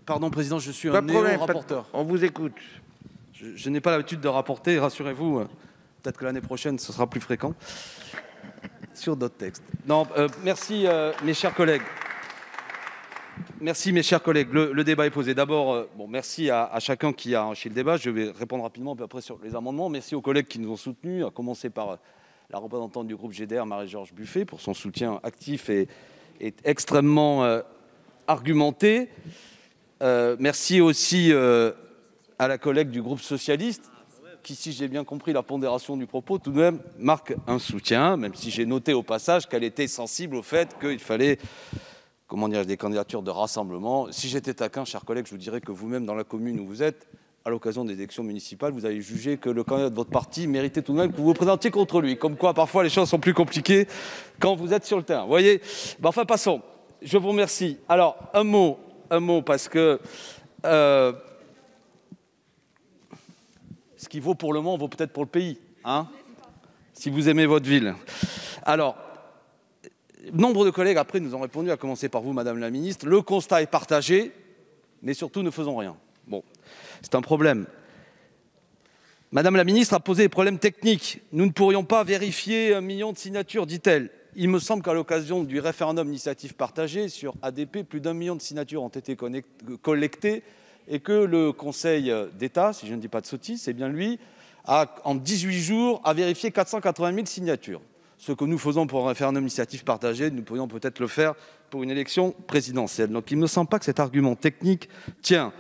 Pardon, Président, je suis Pas un de problème, néo-rapporteur. on vous écoute. Je n'ai pas l'habitude de rapporter, rassurez-vous. Peut-être que l'année prochaine, ce sera plus fréquent sur d'autres textes. Non, merci, mes chers collègues. Merci, mes chers collègues. Le débat est posé. D'abord, merci à chacun qui a enrichi le débat. Je vais répondre rapidement, puis après sur les amendements. Merci aux collègues qui nous ont soutenus, à commencer par la représentante du groupe GDR, Marie-Georges Buffet, pour son soutien actif et extrêmement argumenté. Merci aussi à la collègue du groupe socialiste, qui, si j'ai bien compris la pondération du propos, tout de même marque un soutien, même si j'ai noté au passage qu'elle était sensible au fait qu'il fallait, des candidatures de rassemblement. Si j'étais taquin, chers collègues, je vous dirais que vous-même, dans la commune où vous êtes, à l'occasion des élections municipales, vous avez jugé que le candidat de votre parti méritait tout de même que vous vous présentiez contre lui. Comme quoi, parfois, les choses sont plus compliquées quand vous êtes sur le terrain. Vous voyez ? Enfin, passons. Je vous remercie. Alors, un mot, parce que ce qui vaut pour le monde vaut peut-être pour le pays, hein, si vous aimez votre ville. Alors, nombre de collègues après nous ont répondu, à commencer par vous, Madame la Ministre, le constat est partagé, mais surtout ne faisons rien. Bon, c'est un problème. Madame la Ministre a posé des problèmes techniques. Nous ne pourrions pas vérifier 1 million de signatures, dit-elle. Il me semble qu'à l'occasion du référendum d'initiative partagée sur ADP, plus d'1 million de signatures ont été collectées et que le Conseil d'État, si je ne dis pas de sottises, c'est bien lui, en 18 jours, a vérifié 480 000 signatures. Ce que nous faisons pour un référendum d'initiative partagée, nous pourrions peut-être le faire pour une élection présidentielle. Donc il ne me semble pas que cet argument technique tient.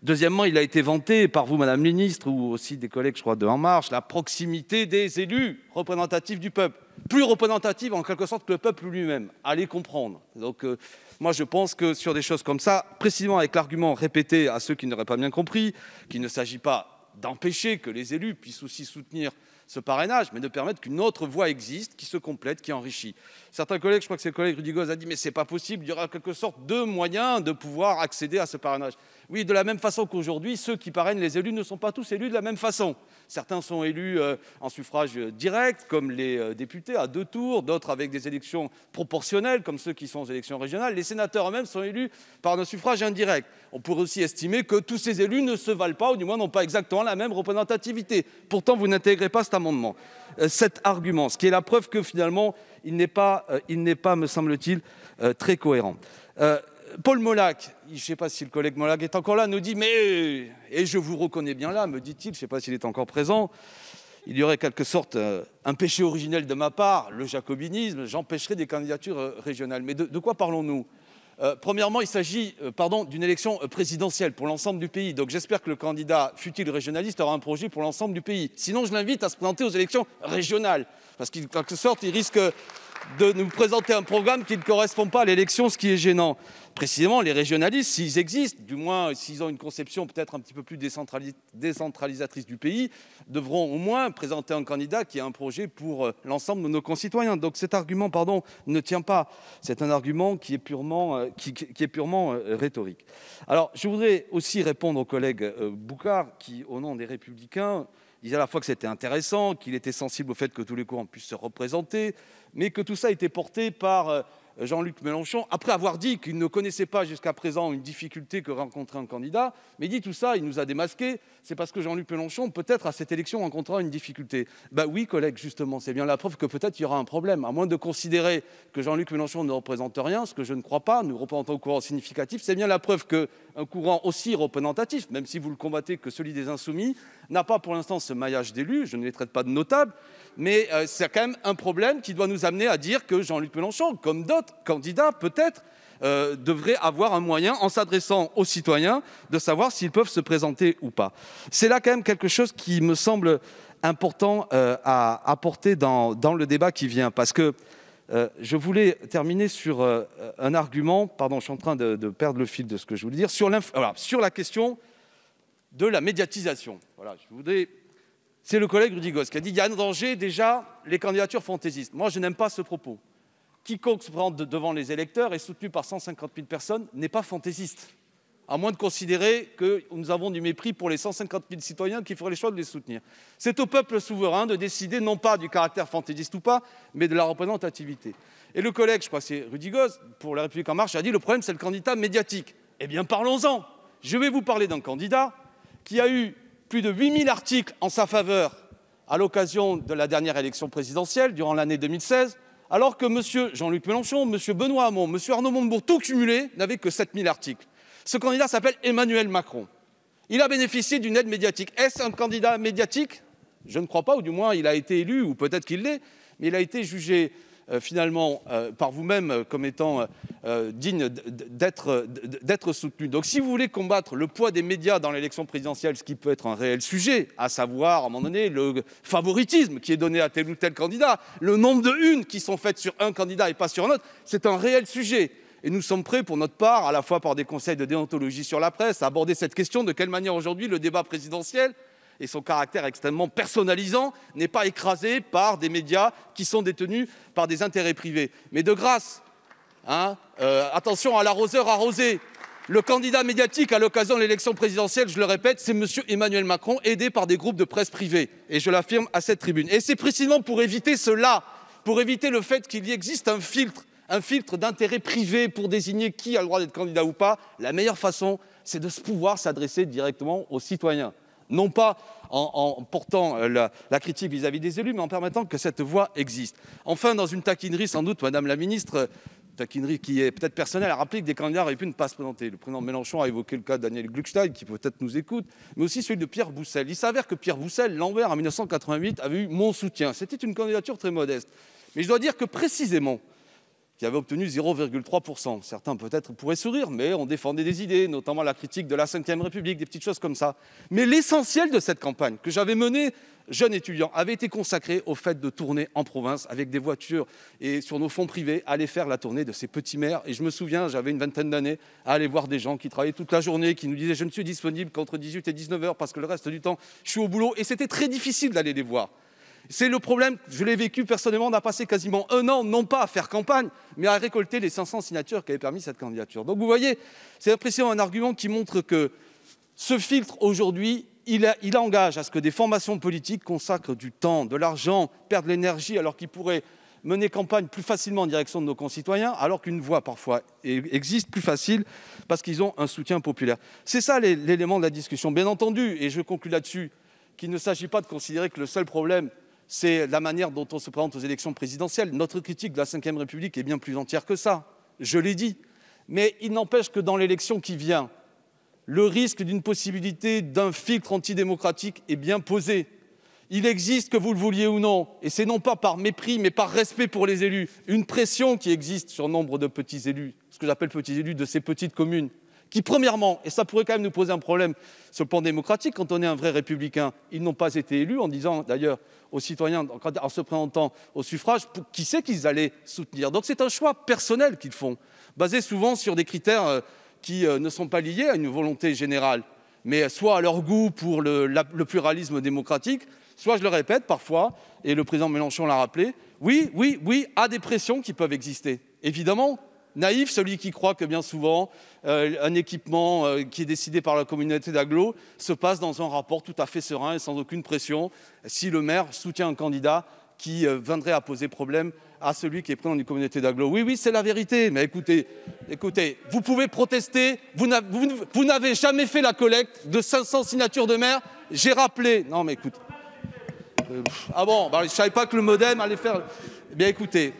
Deuxièmement, il a été vanté par vous, Madame la Ministre, ou aussi des collègues, je crois, de En Marche, la proximité des élus représentatifs du peuple. Plus représentative, en quelque sorte, que le peuple lui-même. Allez comprendre. Donc, moi, je pense que sur des choses comme ça, précisément avec l'argument répété à ceux qui n'auraient pas bien compris, qu'il ne s'agit pas d'empêcher que les élus puissent aussi soutenir ce parrainage, mais de permettre qu'une autre voie existe, qui se complète, qui enrichit. Certains collègues, je crois que c'est le collègue Rudy Goz, a dit « mais c'est pas possible, il y aura quelque sorte de moyens de pouvoir accéder à ce parrainage ». Oui, de la même façon qu'aujourd'hui, ceux qui parrainent les élus ne sont pas tous élus de la même façon. Certains sont élus en suffrage direct, comme les députés, à 2 tours, d'autres avec des élections proportionnelles, comme ceux qui sont aux élections régionales. Les sénateurs eux-mêmes sont élus par un suffrage indirect. On pourrait aussi estimer que tous ces élus ne se valent pas, ou du moins n'ont pas exactement la même représentativité. Pourtant, vous n'intégrez pas cet amendement, cet argument, ce qui est la preuve que finalement, il n'est pas, me semble-t-il, très cohérent. Paul Molac, je ne sais pas si le collègue Molac est encore là, nous dit « mais, et je vous reconnais bien là, me dit-il, je ne sais pas s'il est encore présent, il y aurait quelque sorte un péché originel de ma part, le jacobinisme, j'empêcherais des candidatures régionales. » Mais de quoi parlons-nous ? Premièrement, il s'agit d'une élection présidentielle pour l'ensemble du pays. Donc j'espère que le candidat, fût-il régionaliste, aura un projet pour l'ensemble du pays. Sinon, je l'invite à se présenter aux élections régionales, parce qu'en quelque sorte, il risque de nous présenter un programme qui ne correspond pas à l'élection, ce qui est gênant. Précisément, les régionalistes, s'ils existent, du moins s'ils ont une conception peut-être un petit peu plus décentralisatrice du pays, devront au moins présenter un candidat qui a un projet pour l'ensemble de nos concitoyens. Donc cet argument, ne tient pas. C'est un argument qui est purement rhétorique. Alors, je voudrais aussi répondre au collègue Boucard, qui, au nom des Républicains, disait à la fois que c'était intéressant, qu'il était sensible au fait que tous les courants puissent se représenter, mais que tout ça était porté par Jean-Luc Mélenchon, après avoir dit qu'il ne connaissait pas jusqu'à présent une difficulté que rencontrait un candidat, mais il dit tout ça, il nous a démasqué, c'est parce que Jean-Luc Mélenchon, peut-être à cette élection, rencontrera une difficulté. Ben oui, collègue, justement, c'est bien la preuve que peut-être il y aura un problème, à moins de considérer que Jean-Luc Mélenchon ne représente rien, ce que je ne crois pas, nous représentons un courant significatif, c'est bien la preuve qu'un courant aussi représentatif, même si vous le combattez que celui des Insoumis, n'a pas pour l'instant ce maillage d'élus, je ne les traite pas de notables, mais c'est quand même un problème qui doit nous amener à dire que Jean-Luc Mélenchon, comme d'autres candidats peut-être, devrait avoir un moyen, en s'adressant aux citoyens, de savoir s'ils peuvent se présenter ou pas. C'est là quand même quelque chose qui me semble important à apporter dans le débat qui vient, parce que je voulais terminer sur un argument, pardon, je suis en train de perdre le fil de ce que je voulais dire, sur la question de la médiatisation. Voilà, c'est le collègue Rudy Goz qui a dit qu'il y a un danger, déjà, les candidatures fantaisistes. Moi, je n'aime pas ce propos. Quiconque se présente devant les électeurs est soutenu par 150 000 personnes n'est pas fantaisiste, à moins de considérer que nous avons du mépris pour les 150 000 citoyens qui feraient le choix de les soutenir. C'est au peuple souverain de décider non pas du caractère fantaisiste ou pas, mais de la représentativité. Et le collègue, je crois que c'est Rudy Goz, pour La République En Marche, a dit le problème c'est le candidat médiatique. Eh bien parlons-en. Je vais vous parler d'un candidat qui a eu plus de 8000 articles en sa faveur à l'occasion de la dernière élection présidentielle, durant l'année 2016, alors que M. Jean-Luc Mélenchon, M. Benoît Hamon, M. Arnaud Montebourg, tout cumulé, n'avaient que 7000 articles. Ce candidat s'appelle Emmanuel Macron. Il a bénéficié d'une aide médiatique. Est-ce un candidat médiatique? Je ne crois pas, ou du moins il a été élu, ou peut-être qu'il l'est, mais il a été jugé finalement par vous-même comme étant digne d'être soutenu. Donc si vous voulez combattre le poids des médias dans l'élection présidentielle, ce qui peut être un réel sujet, à savoir à un moment donné le favoritisme qui est donné à tel ou tel candidat, le nombre de unes qui sont faites sur un candidat et pas sur un autre, c'est un réel sujet. Et nous sommes prêts pour notre part, à la fois par des conseils de déontologie sur la presse, à aborder cette question de quelle manière aujourd'hui le débat présidentiel et son caractère extrêmement personnalisant n'est pas écrasé par des médias qui sont détenus par des intérêts privés. Mais de grâce, attention à l'arroseur arrosé. Le candidat médiatique à l'occasion de l'élection présidentielle, je le répète, c'est M. Emmanuel Macron, aidé par des groupes de presse privés. Et je l'affirme à cette tribune. Et c'est précisément pour éviter cela, pour éviter le fait qu'il y existe un filtre d'intérêt privé pour désigner qui a le droit d'être candidat ou pas, la meilleure façon, c'est de pouvoir s'adresser directement aux citoyens. Non pas en portant la critique vis-à-vis des élus, mais en permettant que cette voie existe. Enfin, dans une taquinerie sans doute, Madame la Ministre, taquinerie qui est peut-être personnelle, à rappeler que des candidats auraient pu ne pas se présenter. Le président Mélenchon a évoqué le cas de Daniel Gluckstein, qui peut-être nous écoute, mais aussi celui de Pierre Boussel. Il s'avère que Pierre Boussel, Lambert, en 1988, avait eu mon soutien. C'était une candidature très modeste. Mais je dois dire que précisément, qui avait obtenu 0,3%. Certains peut-être pourraient sourire, mais on défendait des idées, notamment la critique de la Ve République, des petites choses comme ça. Mais l'essentiel de cette campagne que j'avais menée, jeune étudiant, avait été consacré au fait de tourner en province avec des voitures et sur nos fonds privés, aller faire la tournée de ces petits maires. Et je me souviens, j'avais une vingtaine d'années, à aller voir des gens qui travaillaient toute la journée, qui nous disaient « je ne suis disponible qu'entre 18 et 19 heures parce que le reste du temps, je suis au boulot ». Et c'était très difficile d'aller les voir. C'est le problème, je l'ai vécu personnellement, on a passé quasiment un an, non pas à faire campagne, mais à récolter les 500 signatures qui avaient permis cette candidature. Donc vous voyez, c'est impressionnant, un argument qui montre que ce filtre, aujourd'hui, il engage à ce que des formations politiques consacrent du temps, de l'argent, perdent l'énergie, alors qu'ils pourraient mener campagne plus facilement en direction de nos concitoyens, alors qu'une voie parfois existe plus facile parce qu'ils ont un soutien populaire. C'est ça l'élément de la discussion. Bien entendu, et je conclus là-dessus, qu'il ne s'agit pas de considérer que le seul problème, c'est la manière dont on se présente aux élections présidentielles. Notre critique de la Ve République est bien plus entière que ça, je l'ai dit. Mais il n'empêche que dans l'élection qui vient, le risque d'une possibilité d'un filtre antidémocratique est bien posé. Il existe, que vous le vouliez ou non, et c'est non pas par mépris, mais par respect pour les élus, une pression qui existe sur nombre de petits élus, ce que j'appelle petits élus de ces petites communes, qui, premièrement, et ça pourrait quand même nous poser un problème sur le plan démocratique, quand on est un vrai républicain, ils n'ont pas été élus, en disant d'ailleurs aux citoyens, en se présentant au suffrage, qui c'est qu'ils allaient soutenir. Donc c'est un choix personnel qu'ils font, basé souvent sur des critères qui ne sont pas liés à une volonté générale, mais soit à leur goût pour le pluralisme démocratique, soit, je le répète parfois, et le président Mélenchon l'a rappelé, oui, à des pressions qui peuvent exister. Évidemment, naïf, celui qui croit que bien souvent, un équipement qui est décidé par la communauté d'agglo se passe dans un rapport tout à fait serein et sans aucune pression, si le maire soutient un candidat qui viendrait à poser problème à celui qui est président d'une communauté d'agglo. Oui, c'est la vérité, mais écoutez, vous pouvez protester, vous n'avez jamais fait la collecte de 500 signatures de maires, j'ai rappelé... Non, mais écoute... Ah bon, je ne savais pas que le MoDem allait faire... Eh bien, écoutez...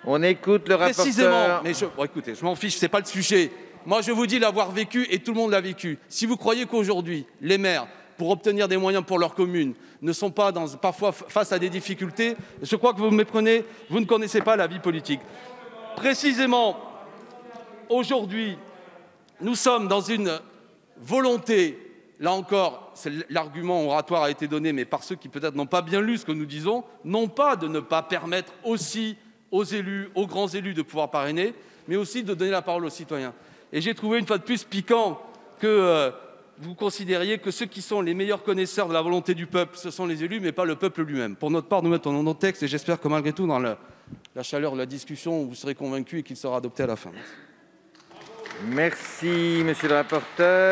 On écoute le rapporteur. Précisément, mais écoutez, je m'en fiche, c'est pas le sujet. Moi, je vous dis l'avoir vécu et tout le monde l'a vécu. Si vous croyez qu'aujourd'hui, les maires, pour obtenir des moyens pour leur commune, ne sont pas parfois face à des difficultés, je crois que vous me méprenez, vous ne connaissez pas la vie politique. Précisément, aujourd'hui, nous sommes dans une volonté, là encore, l'argument oratoire a été donné, mais par ceux qui peut-être n'ont pas bien lu ce que nous disons, non pas de ne pas permettre aussi aux élus, aux grands élus de pouvoir parrainer, mais aussi de donner la parole aux citoyens. Et j'ai trouvé une fois de plus piquant que vous considériez que ceux qui sont les meilleurs connaisseurs de la volonté du peuple, ce sont les élus, mais pas le peuple lui-même. Pour notre part, nous mettons nos textes et j'espère que malgré tout, dans la chaleur de la discussion, vous serez convaincus et qu'il sera adopté à la fin. Merci, monsieur le rapporteur.